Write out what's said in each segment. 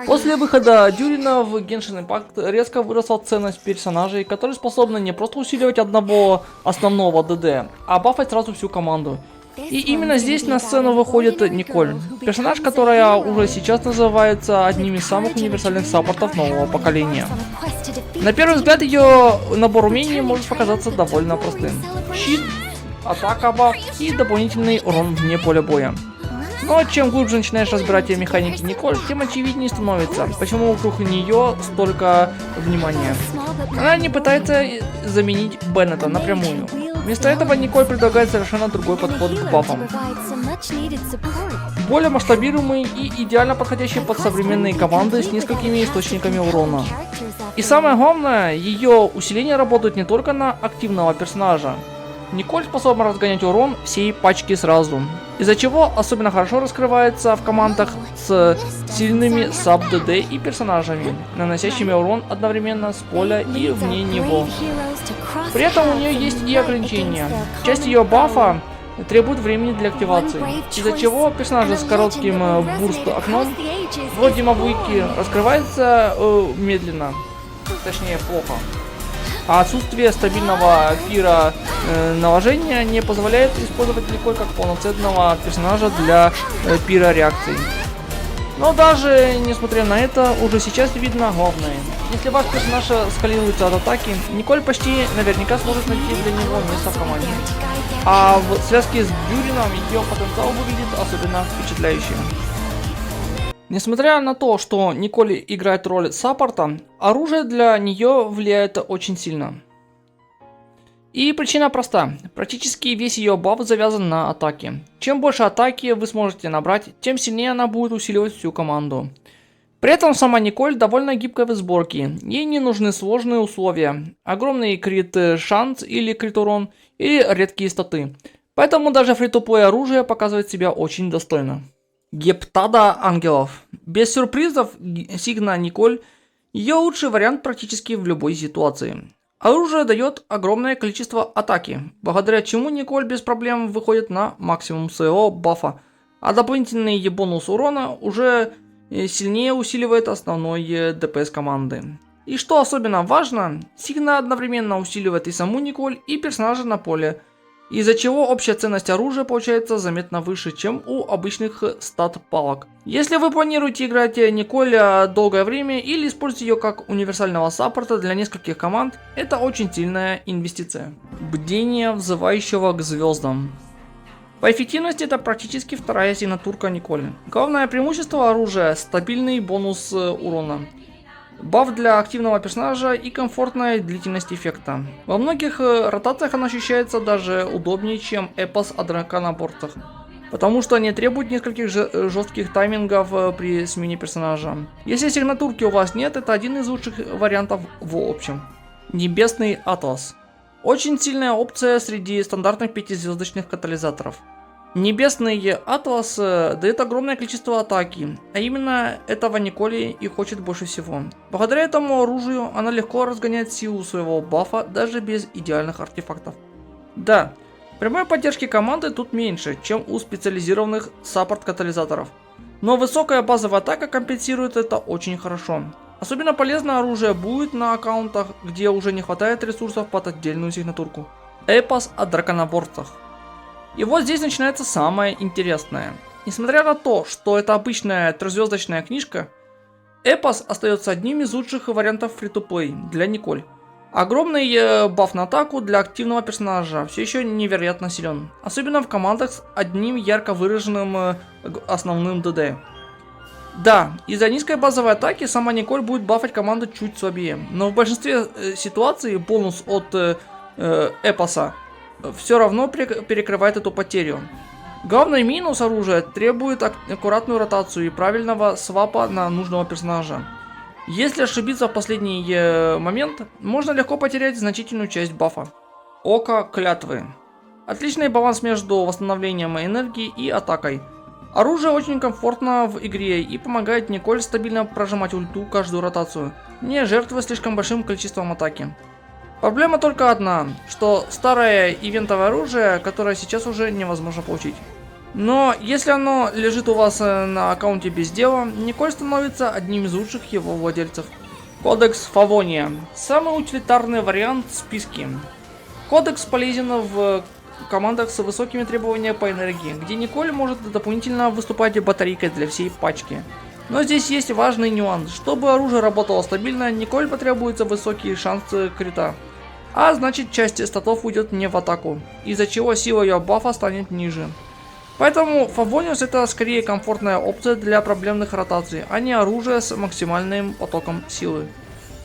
После выхода Дюрина в Genshin Impact резко выросла ценность персонажей, которые способны не просто усиливать одного основного ДД, а бафать сразу всю команду. И именно здесь на сцену выходит Николь, персонаж, которая уже сейчас называется одним из самых универсальных саппортов нового поколения. На первый взгляд ее набор умений может показаться довольно простым. Щит, атака баф и дополнительный урон вне поля боя. Но чем глубже начинаешь разбирать механики Николь, тем очевиднее становится, почему вокруг нее столько внимания. Она не пытается заменить Беннета напрямую. Вместо этого Николь предлагает совершенно другой подход к бафам. Более масштабируемый и идеально подходящий под современные команды с несколькими источниками урона. И самое главное, ее усиление работает не только на активного персонажа. Николь способна разгонять урон всей пачки сразу, из-за чего особенно хорошо раскрывается в командах с сильными саб-ДД и персонажами, наносящими урон одновременно с поля и вне него. При этом у нее есть и ограничения. Часть ее бафа требует времени для активации, из-за чего персонажи с коротким бурст-окном, вроде Мабуики, раскрывается медленно, точнее плохо. А отсутствие стабильного пира наложения не позволяет использовать Николь как полноценного персонажа для пира реакций. Но даже несмотря на это, уже сейчас видно главное. Если ваш персонаж скалируется от атаки, Николь почти наверняка сможет найти для него место в команде. А в связке с Дюрином ее потенциал выглядит особенно впечатляющим. Несмотря на то, что Николь играет роль саппорта, оружие для нее влияет очень сильно. И причина проста. Практически весь ее баф завязан на атаке. Чем больше атаки вы сможете набрать, тем сильнее она будет усиливать всю команду. При этом сама Николь довольно гибкая в сборке. Ей не нужны сложные условия, огромный крит шанс или крит урон, или редкие статы. Поэтому даже фри-то-плей оружие показывает себя очень достойно. Гептада ангелов. Без сюрпризов, Сигна Николь ее лучший вариант практически в любой ситуации. Оружие дает огромное количество атаки, благодаря чему Николь без проблем выходит на максимум своего бафа, а дополнительный бонус урона уже сильнее усиливает основной ДПС команды. И что особенно важно, Сигна одновременно усиливает и саму Николь, и персонажа на поле, из-за чего общая ценность оружия получается заметно выше, чем у обычных стат-палок. Если вы планируете играть Николь долгое время или используете ее как универсального саппорта для нескольких команд, это очень сильная инвестиция. Бдение взывающего к звездам. По эффективности это практически вторая сигнатурка Николь. Главное преимущество оружия – стабильный бонус урона. Баф для активного персонажа и комфортная длительность эффекта. Во многих ротациях она ощущается даже удобнее, чем эпос о драконоборцах, потому что не требует нескольких жестких таймингов при смене персонажа. Если сигнатурки у вас нет, это один из лучших вариантов в общем. Небесный Атлас. Очень сильная опция среди стандартных 5-звездочных катализаторов. Небесный Атлас дает огромное количество атаки, а именно этого Николь и хочет больше всего. Благодаря этому оружию она легко разгоняет силу своего бафа даже без идеальных артефактов. Да, прямой поддержки команды тут меньше, чем у специализированных саппорт-катализаторов, но высокая базовая атака компенсирует это очень хорошо. Особенно полезно оружие будет на аккаунтах, где уже не хватает ресурсов под отдельную сигнатурку. Эпос о драконоборцах. И вот здесь начинается самое интересное. Несмотря на то, что это обычная трехзвездочная книжка, эпос остается одним из лучших вариантов фри-то-плей для Николь. Огромный баф на атаку для активного персонажа все еще невероятно силен, особенно в командах с одним ярко выраженным основным ДД. Да, из-за низкой базовой атаки сама Николь будет бафать команду чуть слабее, но в большинстве ситуаций бонус от эпоса все равно перекрывает эту потерю. Главный минус оружия требует аккуратную ротацию и правильного свапа на нужного персонажа. Если ошибиться в последний момент, можно легко потерять значительную часть бафа. Око клятвы. Отличный баланс между восстановлением энергии и атакой. Оружие очень комфортно в игре и помогает Николь стабильно прожимать ульту каждую ротацию, не жертвуя слишком большим количеством атаки. Проблема только одна, что старое ивентовое оружие, которое сейчас уже невозможно получить. Но если оно лежит у вас на аккаунте без дела, Николь становится одним из лучших его владельцев. Кодекс Фавония. Самый утилитарный вариант в списке. Кодекс полезен в командах с высокими требованиями по энергии, где Николь может дополнительно выступать батарейкой для всей пачки. Но здесь есть важный нюанс. Чтобы оружие работало стабильно, Николь потребуется высокие шансы крита. А значит, часть статов уйдет не в атаку, из-за чего сила ее бафа станет ниже. Поэтому Фавониус это скорее комфортная опция для проблемных ротаций, а не оружие с максимальным потоком силы.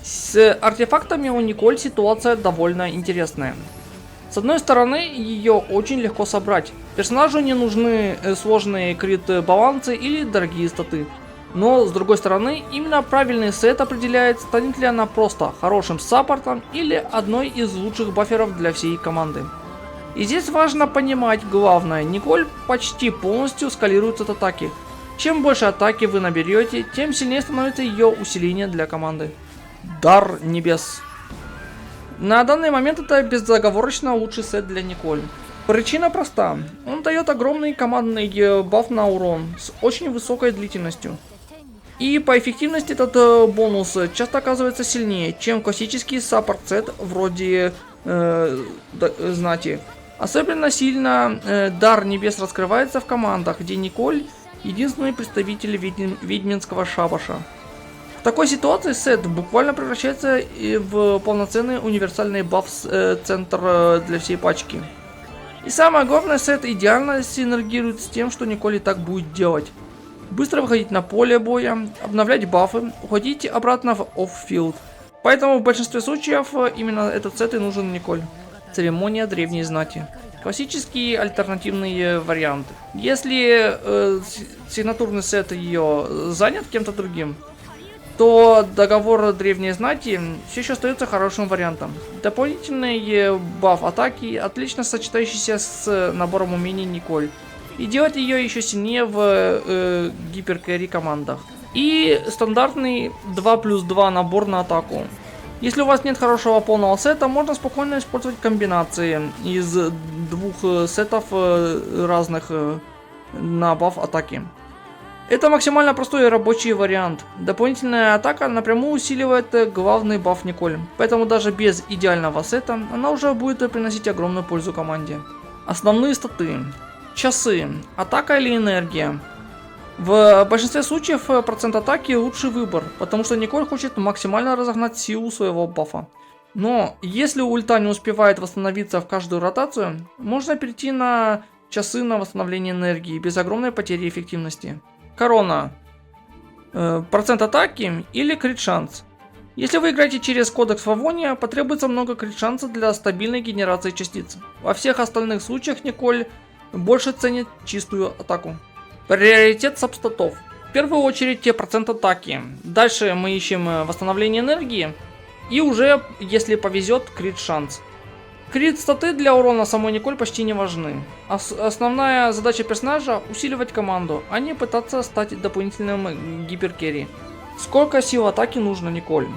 С артефактами у Николь ситуация довольно интересная. С одной стороны, ее очень легко собрать. Персонажу не нужны сложные крит-балансы или дорогие статы. Но с другой стороны, именно правильный сет определяет, станет ли она просто хорошим саппортом или одной из лучших баферов для всей команды. И здесь важно понимать главное, Николь почти полностью скалируется от атаки. Чем больше атаки вы наберете, тем сильнее становится ее усиление для команды. Дар Небес. На данный момент это безоговорочно лучший сет для Николь. Причина проста. Он дает огромный командный баф на урон с очень высокой длительностью. И по эффективности этот бонус часто оказывается сильнее, чем классический саппорт сет вроде Знати. Особенно сильно Дар Небес раскрывается в командах, где Николь единственный представитель ведьминского шабаша. В такой ситуации сет буквально превращается в полноценный универсальный баф-центр для всей пачки. И самое главное, сет идеально синергирует с тем, что Николь и так будет делать. Быстро выходить на поле боя, обновлять бафы, уходить обратно в оффилд. Поэтому в большинстве случаев именно этот сет и нужен Николь. Церемония древней знати. Классический альтернативный вариант. Если сигнатурный сет ее занят кем-то другим, то договор древней знати все еще остается хорошим вариантом. Дополнительный баф атаки, отлично сочетающийся с набором умений Николь. И делать ее еще сильнее в гиперкэри командах. И стандартный 2+2 набор на атаку. Если у вас нет хорошего полного сета, можно спокойно использовать комбинации из двух сетов разных на баф атаки. Это максимально простой и рабочий вариант. Дополнительная атака напрямую усиливает главный баф Николь. Поэтому даже без идеального сета она уже будет приносить огромную пользу команде. Основные статы. Часы. Атака или энергия. В большинстве случаев процент атаки лучший выбор, потому что Николь хочет максимально разогнать силу своего бафа. Но если ульта не успевает восстановиться в каждую ротацию, можно перейти на часы на восстановление энергии без огромной потери эффективности. Корона. Процент атаки или крит шанс. Если вы играете через кодекс Фавония, потребуется много крит шанса для стабильной генерации частиц. Во всех остальных случаях Николь больше ценит чистую атаку. Приоритет сабстатов. В первую очередь процент атаки. Дальше мы ищем восстановление энергии. И уже, если повезет, крит шанс. Крит статы для урона самой Николь почти не важны. Основная задача персонажа усиливать команду, а не пытаться стать дополнительным гиперкерри. Сколько сил атаки нужно Николь?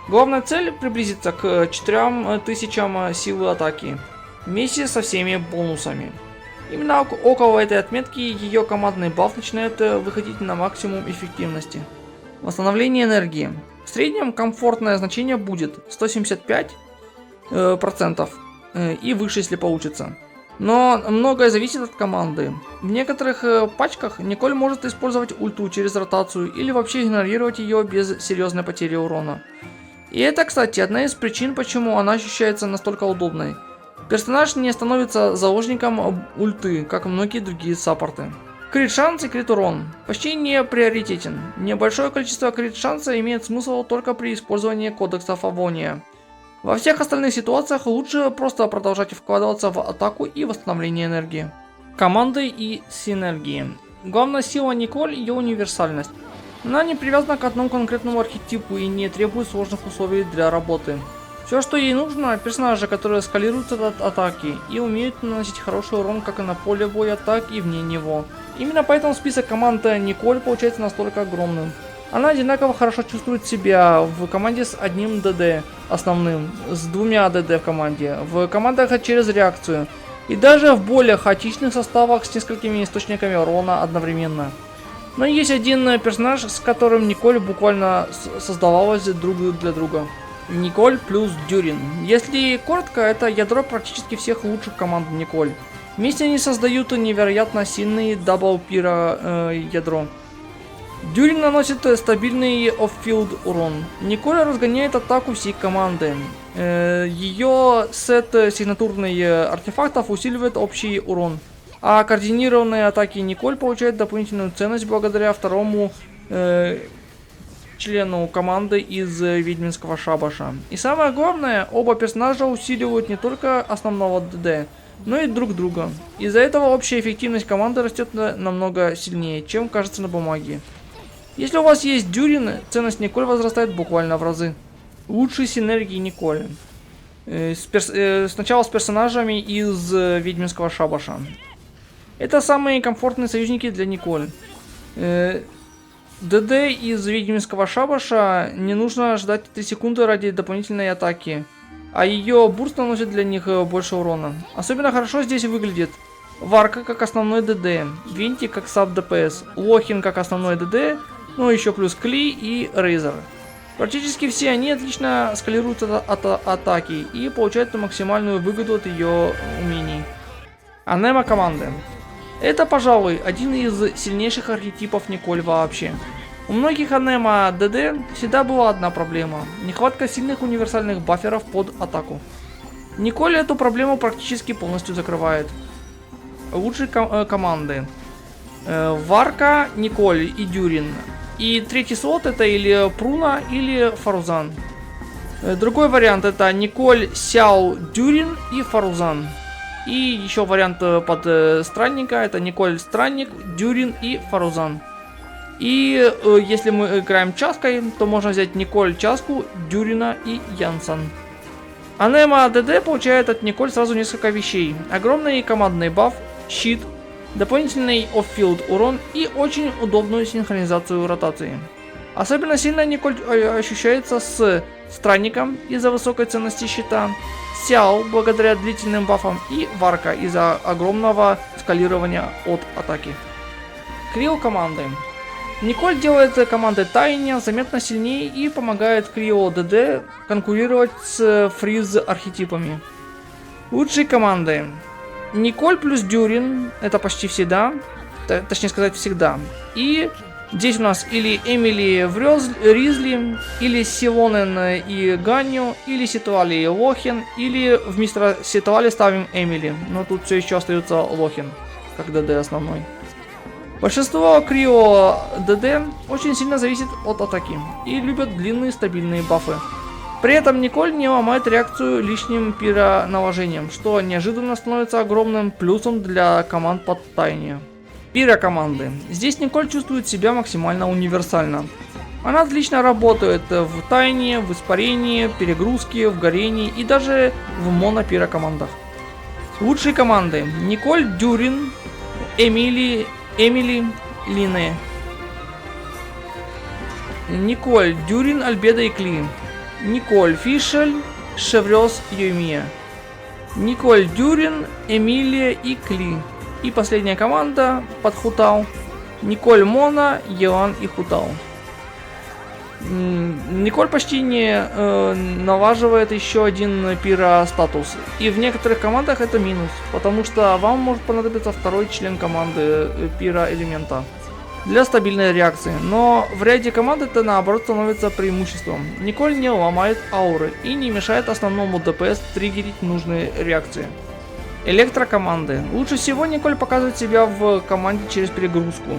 Главная цель приблизиться к 4000 силы атаки. Вместе со всеми бонусами. Именно около этой отметки ее командный баф начинает выходить на максимум эффективности. Восстановление энергии. В среднем комфортное значение будет 175% и выше, если получится. Но многое зависит от команды. В некоторых пачках Николь может использовать ульту через ротацию или вообще игнорировать ее без серьезной потери урона. И это, кстати, одна из причин, почему она ощущается настолько удобной. Персонаж не становится заложником ульты, как многие другие саппорты. Крит шанс и крит урон почти не приоритетен. Небольшое количество крит шанса имеет смысл только при использовании кодекса Фавония. Во всех остальных ситуациях лучше просто продолжать вкладываться в атаку и восстановление энергии. Команды и синергии. Главная сила Николь – ее универсальность. Она не привязана к одному конкретному архетипу и не требует сложных условий для работы. Все, что ей нужно, персонажи, которые скалируются от атаки и умеют наносить хороший урон как и на поле боя, так и вне него. Именно поэтому список команд Николь получается настолько огромным. Она одинаково хорошо чувствует себя в команде с одним ДД основным, с двумя ДД в команде, в командах через реакцию, И даже в более хаотичных составах с несколькими источниками урона одновременно. Но есть один персонаж, с которым Николь буквально создавалась друг для друга. Николь плюс Дюрин. Если коротко, это ядро практически всех лучших команд Николь. Вместе они создают невероятно сильный дабл пира ядро. Дюрин наносит стабильный оффилд урон. Николь разгоняет атаку всей команды. Ее сет сигнатурных артефактов усиливает общий урон. А координированные атаки Николь получают дополнительную ценность благодаря второму члену команды из ведьминского шабаша. И самое главное, оба персонажа усиливают не только основного ДД, но и друг друга. Из-за этого общая эффективность команды растет намного сильнее, чем кажется на бумаге. Если у вас есть Дюрин, ценность Николь возрастает буквально в разы. Лучшие синергии Николь. Сначала с персонажами из ведьминского шабаша. Это самые комфортные союзники для Николь. ДД из ведьминского шабаша не нужно ждать 3 секунды ради дополнительной атаки. А ее бурст наносит для них больше урона. Особенно хорошо здесь выглядит Варка как основной ДД, Винти как саб ДПС, Лохин как основной ДД, ну еще плюс Кли и Рейзер. Практически все они отлично скалируют от атаки и получают максимальную выгоду от ее умений. Анема команды. Это, пожалуй, один из сильнейших архетипов Николь вообще. У многих анема ДД всегда была одна проблема – нехватка сильных универсальных баферов под атаку. Николь эту проблему практически полностью закрывает. Лучшие команды. Варка, Николь и Дюрин. И третий слот это или Пруна, или Фарузан. Другой вариант это Николь, Сяо, Дюрин и Фарузан. И еще вариант под странника это Николь, Странник, Дюрин и Фарузан. И если мы играем чаской, то можно взять Николь, Часку, Дюрина и Янсан. Анема ДД получает от Николь сразу несколько вещей. Огромный командный баф, щит, дополнительный оффилд урон и очень удобную синхронизацию ротации. Особенно сильно Николь ощущается с Странником из-за высокой ценности щита, Сяо благодаря длительным бафам и Варка из-за огромного скалирования от атаки. Крио команды. Николь делает команды Тайня заметно сильнее и помогает Крио ДД конкурировать с фриз архетипами. Лучшие команды. Николь плюс Дюрин, это почти всегда, точнее сказать всегда. И здесь у нас или Эмили Ризли, или Силонен и Ганью, или Ситуали и Лохин, или вместо Ситуали ставим Эмили. Но тут все еще остается Лохин, как ДД основной. Большинство Крио ДД очень сильно зависит от атаки и любят длинные стабильные бафы. При этом Николь не ломает реакцию лишним пироналожением, что неожиданно становится огромным плюсом для команд под Тайне. Пиро-команды. Здесь Николь чувствует себя максимально универсально. Она отлично работает в Тайне, в Испарении, Перегрузке, в Горении и даже в моно-пиро-командах. Лучшие команды. Николь, Дюрин, Эмили, Лине. Николь, Дюрин, Альбедо и Кли. Николь, Фишель, Шеврёс, Юмия. Николь, Дюрин, Эмилия и Кли. И последняя команда под Хутау. Николь, Мона, Елан и Хутау. Николь почти не налаживает еще один пиро-статус. И в некоторых командах это минус. Потому что вам может понадобиться второй член команды пиро-элемента для стабильной реакции, но в ряде команд это наоборот становится преимуществом. Николь не ломает ауры и не мешает основному ДПС триггерить нужные реакции. Электрокоманды. Лучше всего Николь показывает себя в команде через перегрузку.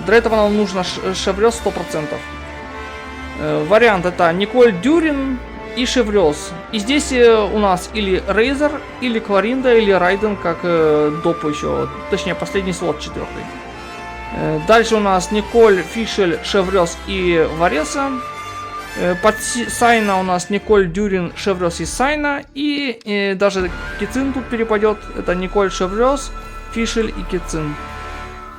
Для этого нам нужно Шеврёс 100%. Вариант это Николь, Дюрин и Шеврёс. И здесь у нас или Рейзер, или Кларинда, или Райден как доп еще, точнее последний слот 4. Дальше у нас Николь, Фишель, Шеврёс и Вареса. Под Сайна у нас Николь, Дюрин, Шеврёс и Сайна. И даже Кицин тут перепадет. Это Николь, Шеврёс, Фишель и Кицин.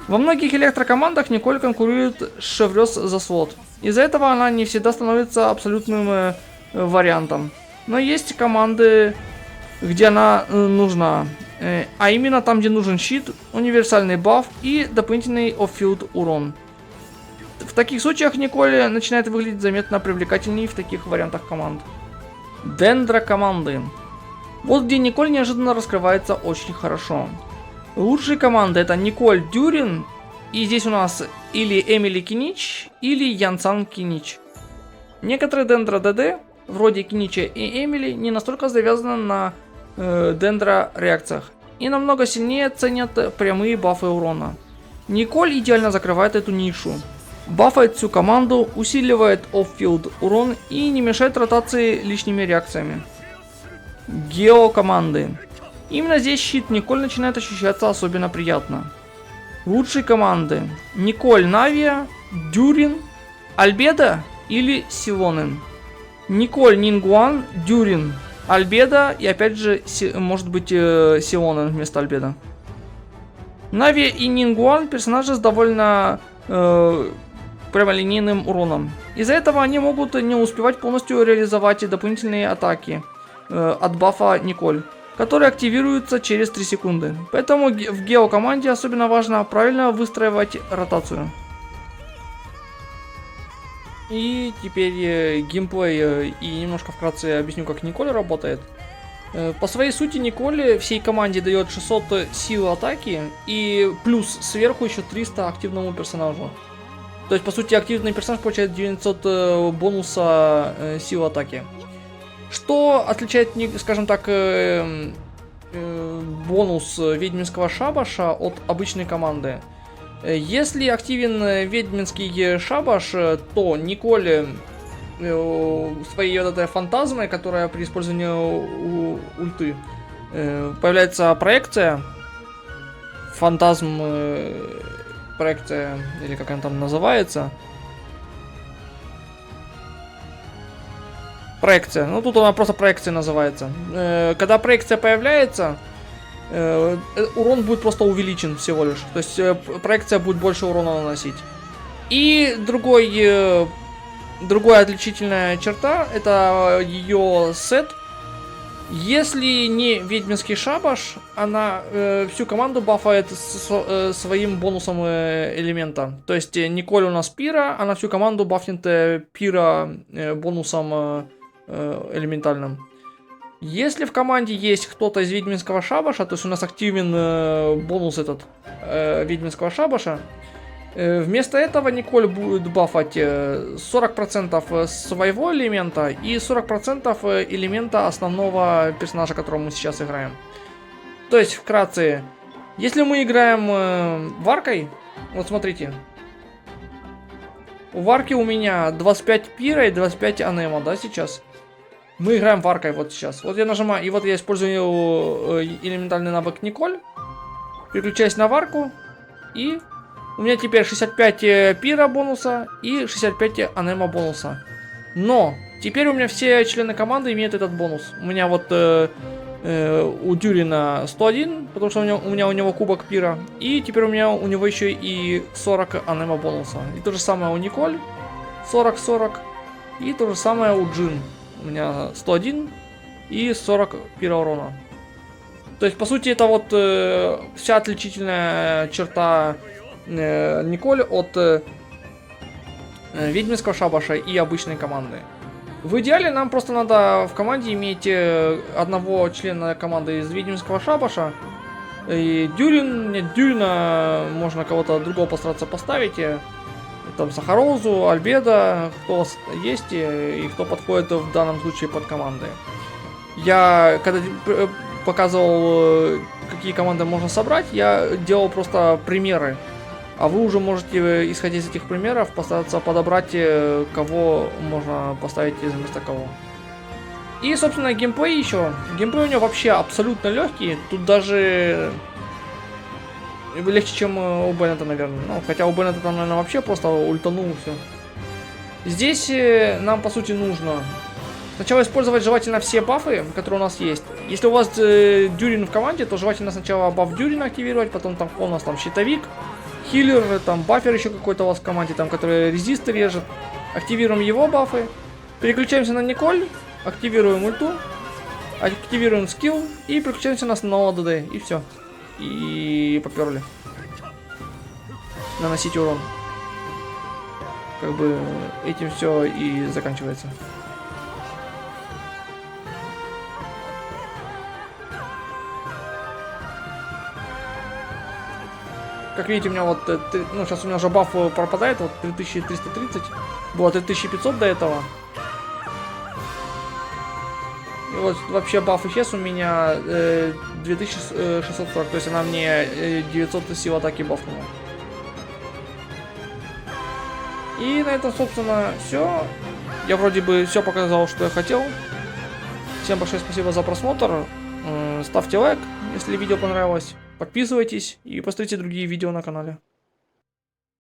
Во многих электрокомандах Николь конкурирует с Шеврёс за слот. Из-за этого она не всегда становится абсолютным вариантом. Но есть команды, где она нужна. А именно там, где нужен щит, универсальный баф и дополнительный off-field урон. В таких случаях Николь начинает выглядеть заметно привлекательнее в таких вариантах команд. Дендро команды. Вот где Николь неожиданно раскрывается очень хорошо. Лучшие команды это Николь Дюрин, и здесь у нас или Эмили Кинич, или Янсан Кинич. Некоторые Дендро ДД, вроде Кинича и Эмили, не настолько завязаны на Дендро реакциях и намного сильнее ценят прямые бафы урона. Николь идеально закрывает эту нишу. Бафает всю команду, усиливает off-field урон и не мешает ротации лишними реакциями. Гео команды. Именно здесь щит Николь начинает ощущаться особенно приятно. Лучшие команды: Николь Навия, Дюрин, Альбедо или Силонен. Николь Нингуан, Дюрин, Альбедо и опять же может быть Силонен вместо Альбедо. Нави и Нингуан персонажи с довольно прямолинейным уроном. Из-за этого они могут не успевать полностью реализовать дополнительные атаки от бафа Николь, которые активируются через 3 секунды. Поэтому в гео команде особенно важно правильно выстраивать ротацию. И теперь геймплей и немножко вкратце объясню, как Николь работает. По своей сути Николь всей команде дает 600 сил атаки и плюс сверху еще 300 активному персонажу. То есть по сути активный персонаж получает 900 бонуса сил атаки. Что отличает, скажем так, бонус ведьминского шабаша от обычной команды? Если активен ведьминский шабаш, то Николь своей вот этой фантазмой, которая при использовании ульты появляется проекция, фантазм, проекция, или как она там называется, проекция, ну тут она просто проекция называется. Когда проекция появляется, урон будет просто увеличен всего лишь, то есть проекция будет больше урона наносить. И другая отличительная черта — это ее сет. Если не ведьминский шабаш, она всю команду бафает своим бонусом элемента. То есть Николь у нас пира, она всю команду бафнет пира бонусом элементальным. Если в команде есть кто-то из ведьминского шабаша, то есть у нас активен бонус этот ведьминского шабаша, вместо этого Николь будет бафать 40% своего элемента и 40% элемента основного персонажа, которого мы сейчас играем. То есть, вкратце, если мы играем варкой, вот смотрите, у варки у меня 25 пира и 25 анема, да, сейчас. Мы играем варкой вот сейчас. Вот я нажимаю, и вот я использую элементальный навык Николь, переключаюсь на варку, и у меня теперь 65 пира бонуса и 65 анема бонуса. Но теперь у меня все члены команды имеют этот бонус. У меня вот у Дюрина 101, потому что у него кубок пира. И теперь у него еще и 40 анема бонуса. И то же самое у Николь 40-40. И то же самое у Джин. У меня 101 и 40 пира урона. То есть по сути это вот вся отличительная черта Николь от ведьминского шабаша и обычной команды. В идеале нам просто надо в команде иметь одного члена команды из ведьминского шабаша. И Дюрина, можно кого-то другого постараться поставить. Там Сахарозу, Альбедо, кто у вас есть и кто подходит в данном случае под команды. Я когда показывал, какие команды можно собрать, я делал просто примеры. А вы уже можете, исходя из этих примеров, постараться подобрать, кого можно поставить вместо кого. И, собственно, геймплей еще. Геймплей у него вообще абсолютно легкий. Тут даже легче, чем у Беннета, наверное. Ну, хотя у Беннета там, наверное, вообще просто ультанул все. Здесь нам, по сути, нужно сначала использовать желательно все бафы, которые у нас есть. Если у вас Дюрин в команде, то желательно сначала баф Дюрина активировать, потом там у нас там щитовик, хиллер, там бафер еще какой-то у вас в команде, там, который резисты режет. Активируем его бафы. Переключаемся на Николь, активируем ульту. Активируем скилл и переключаемся на основного ДД. И все. И поперли. Наносить урон. Как бы этим все и заканчивается. Как видите, у меня вот, ну, сейчас у меня уже баф пропадает, вот 3330, было 3500 до этого. И вот вообще баф исчез у меня 2640, то есть она мне 900 сил атаки бафнула. И на этом, собственно, все. Я вроде бы все показал, что я хотел. Всем большое спасибо за просмотр. Ставьте лайк, если видео понравилось. Подписывайтесь и посмотрите другие видео на канале.